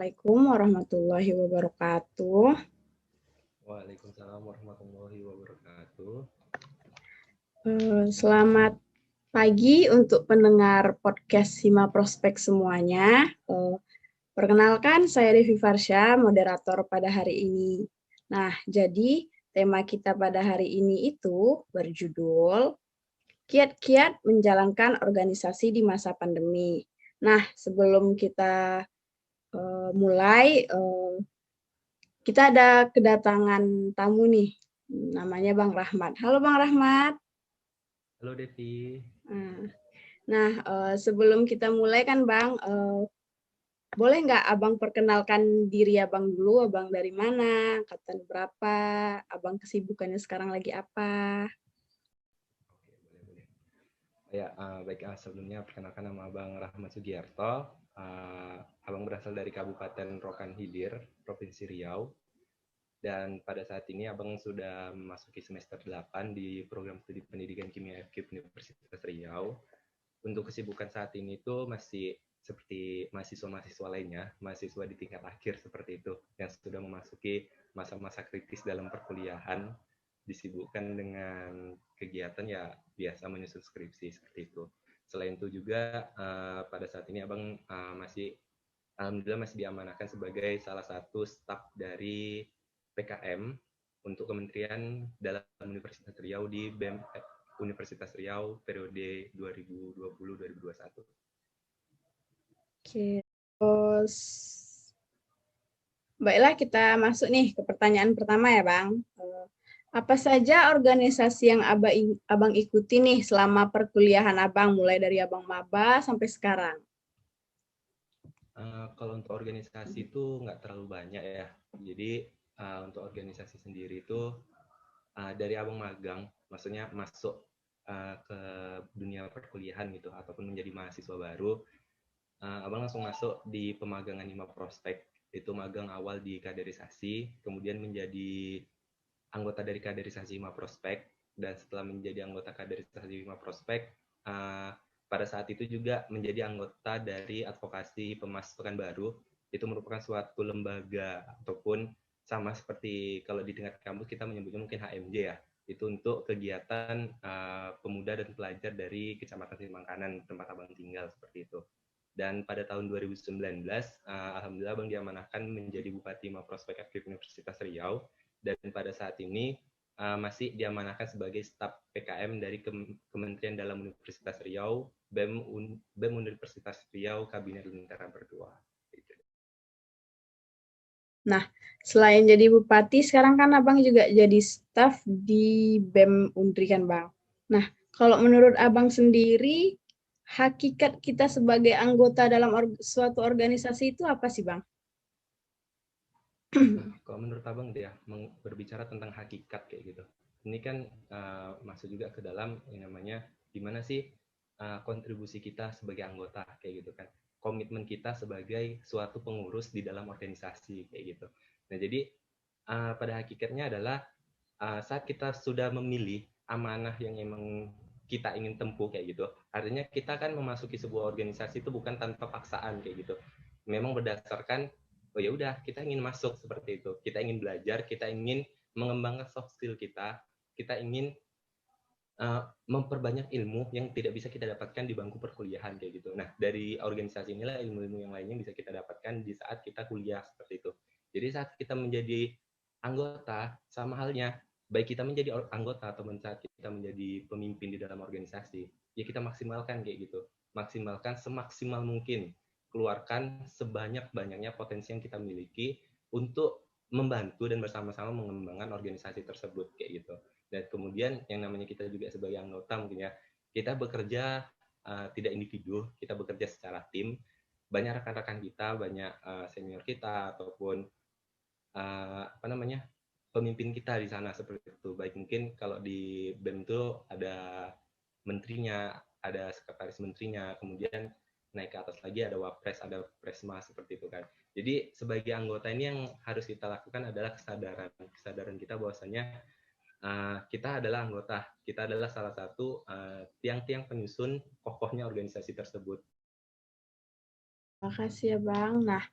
Assalamualaikum warahmatullahi wabarakatuh. Waalaikumsalam warahmatullahi wabarakatuh. Selamat pagi untuk pendengar podcast Hima Prospek semuanya. Perkenalkan, saya Devi Farsha, moderator pada hari ini. Nah, jadi tema kita pada hari ini itu berjudul Kiat-kiat menjalankan organisasi di masa pandemi. Nah, sebelum kita mulai, kita ada kedatangan tamu nih, namanya Bang Rahmat. Halo Bang Rahmat. Halo Devi. Nah, sebelum kita mulai kan Bang, boleh nggak Abang perkenalkan diri Abang dulu, Abang dari mana, angkatan berapa, Abang kesibukannya sekarang lagi apa? Oke, boleh. Ya, baik, sebelumnya perkenalkan nama Abang Rahmat Sugiarto. Abang berasal dari Kabupaten Rokan Hilir, Provinsi Riau. Dan pada saat ini Abang sudah memasuki semester 8 di program studi pendidikan kimia FKIP Universitas Riau. Untuk kesibukan saat ini itu masih seperti mahasiswa-mahasiswa lainnya, mahasiswa di tingkat akhir seperti itu, yang sudah memasuki masa-masa kritis dalam perkuliahan, disibukkan dengan kegiatan ya biasa menyusun skripsi seperti itu. Selain itu juga pada saat ini Abang alhamdulillah masih diamanahkan sebagai salah satu staf dari PKM untuk Kementerian dalam Universitas Riau di BEM Universitas Riau periode 2020-2021. Oke, terus baiklah kita masuk nih ke pertanyaan pertama ya Bang. Apa saja organisasi yang Abang ikuti nih selama perkuliahan Abang, mulai dari Abang maba sampai sekarang? Kalau untuk organisasi itu nggak terlalu banyak ya. Jadi untuk organisasi sendiri itu dari Abang magang, maksudnya masuk ke dunia perkuliahan gitu, ataupun menjadi mahasiswa baru, Abang langsung masuk di pemagangan Hima Prospek. Itu magang awal di kaderisasi, kemudian menjadi anggota dari kaderisasi Hima Prospek, dan setelah menjadi anggota kaderisasi Hima Prospek, pada saat itu juga menjadi anggota dari advokasi pemasukan baru. Itu merupakan suatu lembaga ataupun sama seperti kalau di tingkat kampus kita menyebutnya mungkin HMJ ya, itu untuk kegiatan pemuda dan pelajar dari Kecamatan Simangkanan tempat Abang tinggal seperti itu. Dan pada tahun 2019, alhamdulillah Abang diamanahkan menjadi Bupati Hima Prospek FKIP Universitas Riau, dan pada saat ini masih diamanahkan sebagai staf PKM dari Kementerian Dalam Universitas Riau, BEM Universitas Riau, Kabinet Lingkaran Berdua. Nah, selain jadi bupati, sekarang kan Abang juga jadi staf di BEM Undri kan Bang. Nah, kalau menurut Abang sendiri, hakikat kita sebagai anggota dalam suatu organisasi itu apa sih Bang? Nah, kalau menurut Abang dia berbicara tentang hakikat kayak gitu. Ini kan masuk juga ke dalam yang namanya gimana sih kontribusi kita sebagai anggota kayak gitu kan. Komitmen kita sebagai suatu pengurus di dalam organisasi kayak gitu. Nah, jadi pada hakikatnya adalah saat kita sudah memilih amanah yang emang kita ingin tempuh kayak gitu, artinya kita kan memasuki sebuah organisasi itu bukan tanpa paksaan kayak gitu. Memang berdasarkan oh ya udah kita ingin masuk seperti itu, kita ingin belajar, kita ingin mengembangkan soft skill kita ingin memperbanyak ilmu yang tidak bisa kita dapatkan di bangku perkuliahan kayak gitu. Nah, dari organisasi inilah ilmu-ilmu yang lainnya bisa kita dapatkan di saat kita kuliah seperti itu. Jadi saat kita menjadi anggota, sama halnya baik kita menjadi anggota atau saat kita menjadi pemimpin di dalam organisasi, ya kita maksimalkan kayak gitu. Maksimalkan semaksimal mungkin, keluarkan sebanyak-banyaknya potensi yang kita miliki untuk membantu dan bersama-sama mengembangkan organisasi tersebut kayak gitu. Dan kemudian yang namanya kita juga sebagai anggota mungkin ya, kita bekerja tidak individu, kita bekerja secara tim. Banyak rekan-rekan kita, banyak senior kita ataupun pemimpin kita di sana seperti itu. Baik mungkin kalau di BEM itu ada menterinya, ada sekretaris menterinya, kemudian naik ke atas lagi ada wapres, ada presma seperti itu kan. Jadi sebagai anggota ini yang harus kita lakukan adalah kesadaran kita bahwasanya kita adalah anggota, kita adalah salah satu tiang-tiang penyusun kokohnya organisasi tersebut. Terima kasih ya Bang. Nah,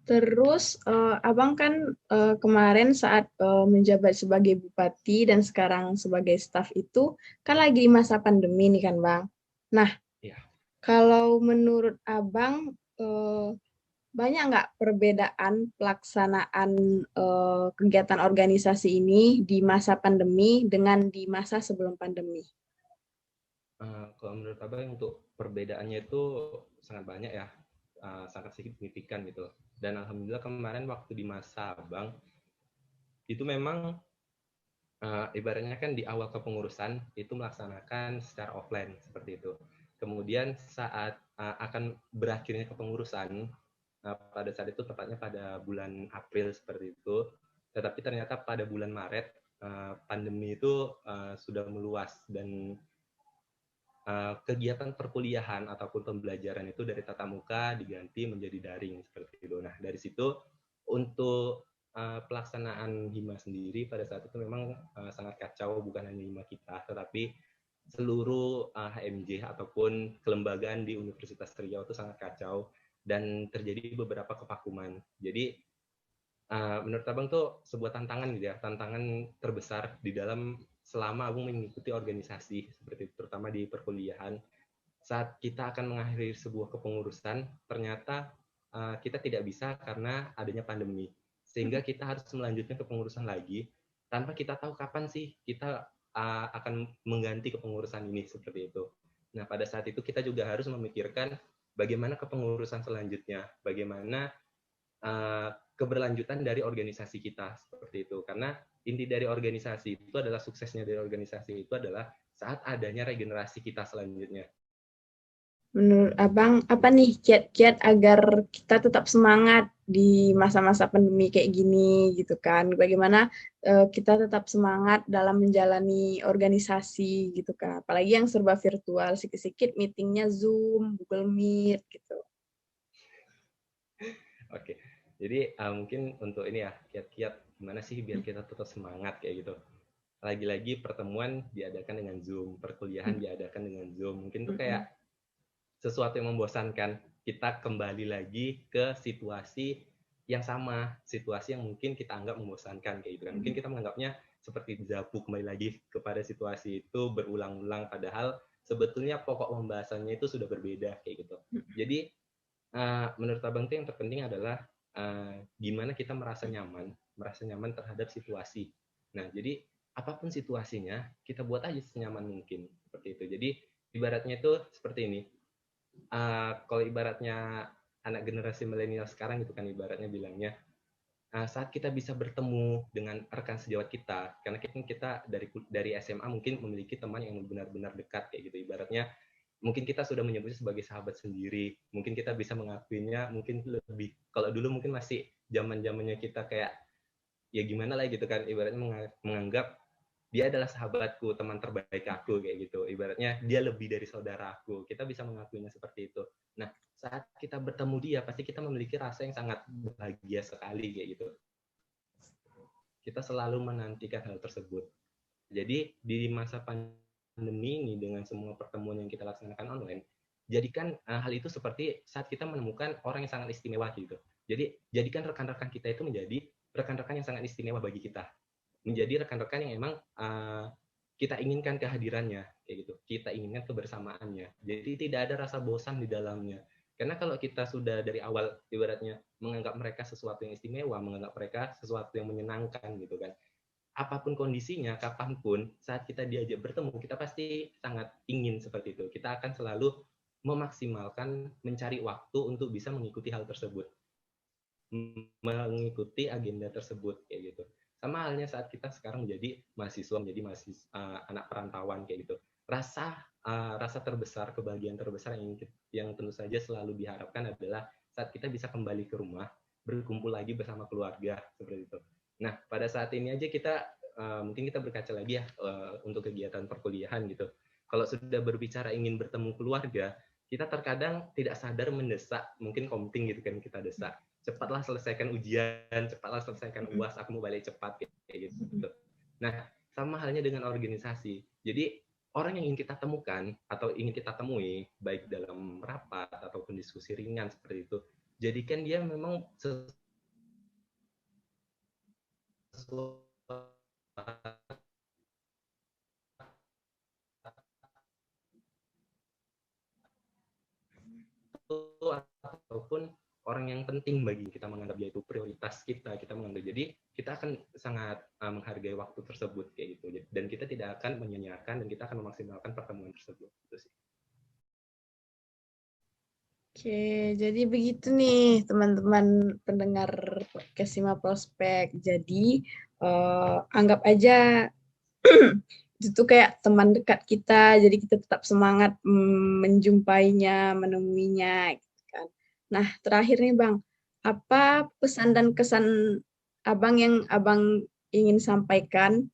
Terus Abang kan kemarin saat menjabat sebagai bupati dan sekarang sebagai staf itu kan lagi di masa pandemi nih kan Bang. Nah, Ya. kalau menurut Abang banyak nggak perbedaan pelaksanaan kegiatan organisasi ini di masa pandemi dengan di masa sebelum pandemi? Kalau menurut Abang untuk perbedaannya itu sangat banyak ya, sangat signifikan gitu. Dan alhamdulillah kemarin waktu di masa Abang itu memang ibaratnya kan di awal kepengurusan itu melaksanakan secara offline seperti itu. Kemudian saat akan berakhirnya kepengurusan pada saat itu tepatnya pada bulan April seperti itu, tetapi ternyata pada bulan Maret pandemi itu sudah meluas dan kegiatan perkuliahan ataupun pembelajaran itu dari tatap muka diganti menjadi daring seperti itu. Nah, dari situ untuk pelaksanaan hima sendiri pada saat itu memang sangat kacau, bukan hanya hima kita, tetapi seluruh HMJ ataupun kelembagaan di Universitas Riau itu sangat kacau dan terjadi beberapa kevakuman. Jadi menurut Abang tuh sebuah tantangan gitu ya, tantangan terbesar di dalam selama Abang mengikuti organisasi seperti itu, terutama di perkuliahan. Saat kita akan mengakhiri sebuah kepengurusan, ternyata kita tidak bisa karena adanya pandemi. Sehingga kita harus melanjutkan kepengurusan lagi tanpa kita tahu kapan sih kita akan mengganti kepengurusan ini seperti itu. Nah, pada saat itu kita juga harus memikirkan bagaimana kepengurusan selanjutnya, bagaimana keberlanjutan dari organisasi kita seperti itu. Karena inti dari organisasi itu adalah suksesnya dari organisasi itu adalah saat adanya regenerasi kita selanjutnya. Menurut Abang, apa nih kiat-kiat agar kita tetap semangat di masa-masa pandemi kayak gini gitu kan? Bagaimana kita tetap semangat dalam menjalani organisasi gitu kan? Apalagi yang serba virtual, sikit-sikit meetingnya Zoom, Google Meet gitu. Oke, jadi mungkin untuk ini ya, kiat-kiat gimana sih biar kita tetap semangat kayak gitu. Lagi-lagi pertemuan diadakan dengan Zoom, perkuliahan diadakan dengan Zoom. Mungkin tuh kayak sesuatu yang membosankan. Kita kembali lagi ke situasi yang sama, situasi yang mungkin kita anggap membosankan kayak gitu kan. Mungkin kita menganggapnya seperti dejavu, kembali lagi kepada situasi itu berulang-ulang, padahal sebetulnya pokok pembahasannya itu sudah berbeda kayak gitu. Jadi menurut Abang tuh yang terpenting adalah gimana kita merasa nyaman terhadap situasi. Nah, jadi apapun situasinya, kita buat aja senyaman mungkin seperti itu. Jadi ibaratnya itu seperti ini. Kalau ibaratnya anak generasi milenial sekarang gitu kan ibaratnya bilangnya, saat kita bisa bertemu dengan rekan sejawat kita, karena kita dari SMA mungkin memiliki teman yang benar-benar dekat kayak gitu. Ibaratnya mungkin kita sudah menyebutnya sebagai sahabat sendiri, mungkin kita bisa mengakuinya mungkin lebih, kalau dulu mungkin masih zaman-zamannya kita kayak ya gimana lah gitu kan, ibaratnya menganggap dia adalah sahabatku, teman terbaik aku kayak gitu, ibaratnya dia lebih dari saudaraku, kita bisa mengakuinya seperti itu. Nah, saat kita bertemu dia pasti kita memiliki rasa yang sangat bahagia sekali kayak gitu, kita selalu menantikan hal tersebut. Jadi di masa pandemi ini dengan semua pertemuan yang kita laksanakan online, jadikan hal itu seperti saat kita menemukan orang yang sangat istimewa gitu. Jadi jadikan rekan-rekan kita itu menjadi rekan-rekan yang sangat istimewa bagi kita. Menjadi rekan-rekan yang emang kita inginkan kehadirannya kayak gitu. Kita inginkan kebersamaannya. Jadi tidak ada rasa bosan di dalamnya. Karena kalau kita sudah dari awal ibaratnya menganggap mereka sesuatu yang istimewa, menganggap mereka sesuatu yang menyenangkan gitu kan, apapun kondisinya, kapanpun, saat kita diajak bertemu, kita pasti sangat ingin seperti itu. Kita akan selalu memaksimalkan, mencari waktu untuk bisa mengikuti hal tersebut, mengikuti agenda tersebut, kayak gitu. Sama halnya saat kita sekarang menjadi mahasiswa, menjadi anak perantauan, kayak gitu. Rasa terbesar, kebahagiaan terbesar yang tentu saja selalu diharapkan adalah saat kita bisa kembali ke rumah, berkumpul lagi bersama keluarga, seperti itu. Nah, pada saat ini aja kita mungkin kita berkaca lagi ya untuk kegiatan perkuliahan gitu. Kalau sudah berbicara ingin bertemu keluarga, kita terkadang tidak sadar mendesak, mungkin komting gitu kan kita desak. Cepatlah selesaikan ujian, cepatlah selesaikan UAS, aku mau balik cepat kayak gitu. Nah, sama halnya dengan organisasi. Jadi orang yang ingin kita temukan atau ingin kita temui baik dalam rapat ataupun diskusi ringan seperti itu, jadikan dia memang sesuatu ataupun orang yang penting bagi kita, menganggap dia itu prioritas kita menganggap, jadi kita akan sangat menghargai waktu tersebut kayak gitu, dan kita tidak akan menyia-nyiakan dan kita akan memaksimalkan pertemuan tersebut gitu sih. Oke, jadi begitu nih teman-teman pendengar podcast Sima Prospek. Jadi anggap aja itu tuh kayak teman dekat kita, jadi kita tetap semangat menjumpainya, menemuinya, gitu kan. Nah, terakhir nih Bang, apa pesan dan kesan Abang yang Abang ingin sampaikan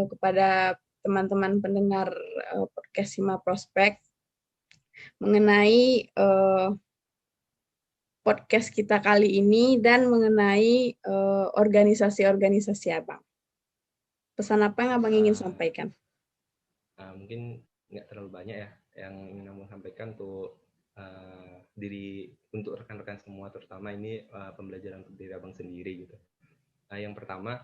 kepada teman-teman pendengar podcast Sima Prospek mengenai podcast kita kali ini dan mengenai organisasi-organisasi Abang? Pesan apa yang Abang ingin sampaikan? Mungkin nggak terlalu banyak ya yang ingin Abang sampaikan untuk untuk rekan-rekan semua, terutama ini pembelajaran untuk diri Abang sendiri gitu. Yang pertama,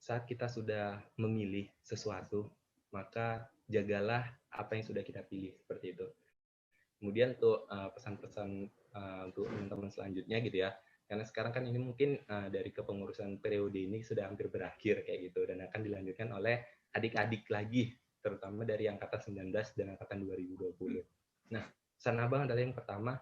saat kita sudah memilih sesuatu, maka jagalah apa yang sudah kita pilih, seperti itu. Kemudian untuk pesan-pesan untuk teman-teman selanjutnya gitu ya, karena sekarang kan ini mungkin dari kepengurusan periode ini sudah hampir berakhir kayak gitu, dan akan dilanjutkan oleh adik-adik lagi, terutama dari angkatan 19 dan angkatan 2020. Nah, pesan Abang adalah yang pertama,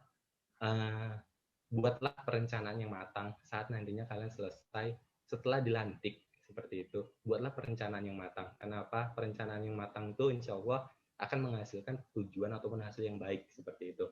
buatlah perencanaan yang matang saat nantinya kalian selesai setelah dilantik, seperti itu. Buatlah perencanaan yang matang. Kenapa? Perencanaan yang matang itu insya Allah akan menghasilkan tujuan ataupun hasil yang baik, seperti itu.